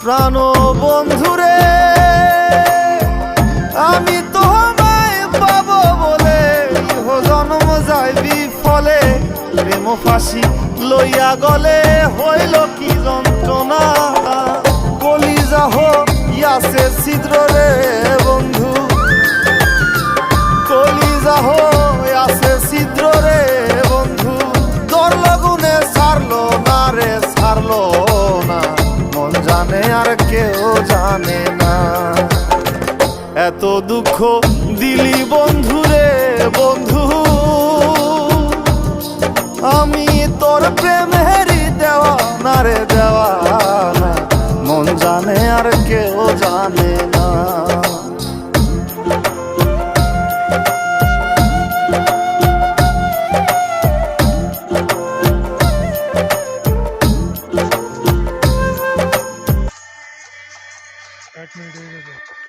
প্রাণ বন্ধুরে আমি তোমায় পাবো বলে ইহ জন্ম যায় বিফলে প্রেম ফাঁসি লইয়া গলে হইল কি যন্ত্রণা কলিজা হইয়াছে ছিদ্র রে বন্ধু কলিজা হইয়াছে ছিদ্র রে বন্ধু তোর লগুনে ছাড়লো না রে ছাড়লো না মন জানে আর কেউ জানে না এত দুঃখ দিলি বন্ধু রে বন্ধু আমি তোর প্রেমেরই দেওয়া না রে দেওয়া না মন জানে আর কেউ জানে না एक मिनट